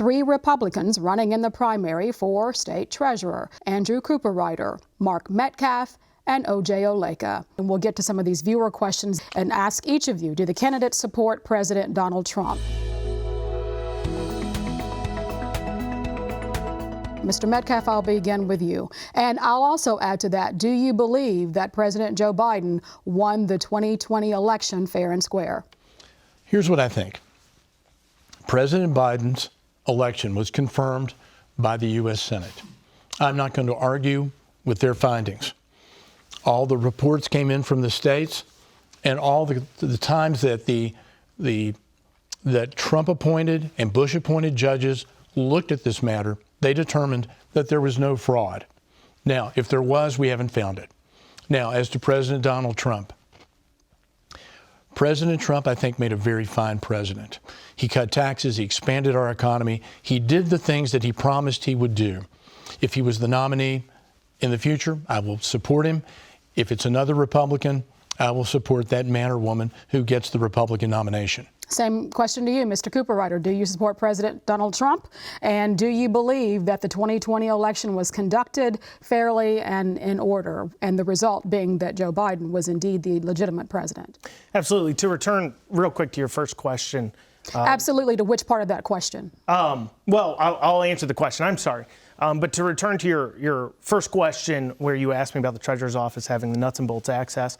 3 Republicans running in the primary for state treasurer: Andrew Cooperrider, Mark Metcalf, and O.J. Oleka. And we'll get to some of these viewer questions and ask each of you, do the candidates support President Donald Trump? Mr. Metcalf, I'll begin with you. And I'll also add to that, do you believe that President Joe Biden won the 2020 election fair and square? Here's what I think. President Biden's election was confirmed by the U.S. Senate. I'm not going to argue with their findings. All the reports came in from the states, and all the times that that Trump-appointed and Bush-appointed judges looked at this matter, they determined that there was no fraud. Now, if there was, we haven't found it. Now, as to President Donald Trump, President Trump, I think, made a very fine president. He cut taxes, he expanded our economy, he did the things that he promised he would do. If he was the nominee in the future, I will support him. If it's another Republican, I will support that man or woman who gets the Republican nomination. Same question to you, Mr. Cooperrider. Do you support President Donald Trump? And do you believe that the 2020 election was conducted fairly and in order, and the result being that Joe Biden was indeed the legitimate president? Absolutely. To return real quick to your first question. Absolutely. To which part of that question? Well, I'll answer the question. I'm sorry. But to return to your first question, where you asked me about the Treasurer's office having the nuts and bolts access,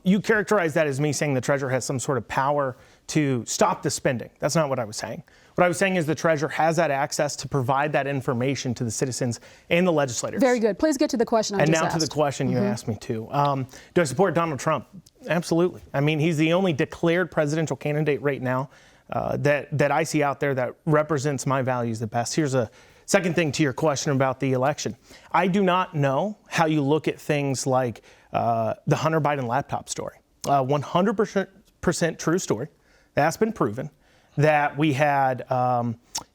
you characterized that as me saying the Treasurer has some sort of power to stop the spending. That's not what I was saying. What I was saying is the Treasurer has that access to provide that information to the citizens and the legislators. Very good. Please get to the question I just asked. And now to the question you asked me to. Do I support Donald Trump? Absolutely. I mean, he's the only declared presidential candidate right now that I see out there that represents my values the best. Here's a second thing to your question about the election. I do not know how you look at things like the Hunter Biden laptop story. 100% true story. That's been proven. That we had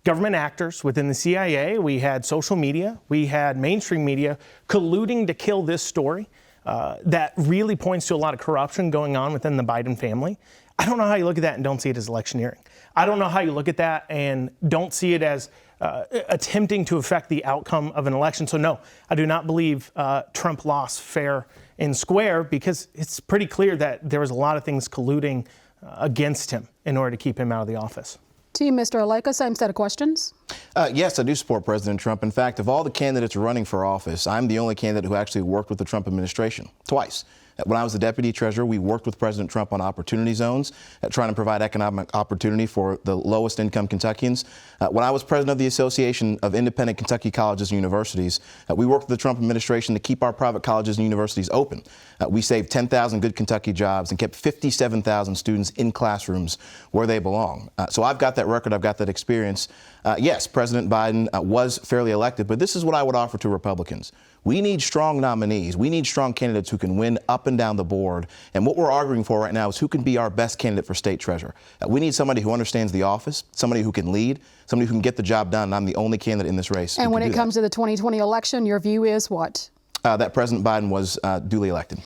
government actors within the CIA, we had social media, we had mainstream media colluding to kill this story. That really points to a lot of corruption going on within the Biden family. I don't know how you look at that and don't see it as electioneering. I don't know how you look at that and don't see it as attempting to affect the outcome of an election. So no, I do not believe Trump lost fair and square, because it's pretty clear that there was a lot of things colluding against him in order to keep him out of the office. To you, Mr. Oleka, same set of questions. Yes, I do support President Trump. In fact, of all the candidates running for office, I'm the only candidate who actually worked with the Trump administration twice. When I was the deputy treasurer, we worked with President Trump on opportunity zones, trying to provide economic opportunity for the lowest income Kentuckians. When I was president of the Association of Independent Kentucky Colleges and Universities, we worked with the Trump administration to keep our private colleges and universities open. We saved 10,000 good Kentucky jobs and kept 57,000 students in classrooms where they belong. So I've got that record, I've got that experience. Yes, President Biden was fairly elected, but this is what I would offer to Republicans. We need strong nominees. We need strong candidates who can win up and down the board. And what we're arguing for right now is who can be our best candidate for state treasurer. We need somebody who understands the office, somebody who can lead, somebody who can get the job done. And I'm the only candidate in this race. And when it comes to the 2020 election, your view is what? That President Biden was duly elected.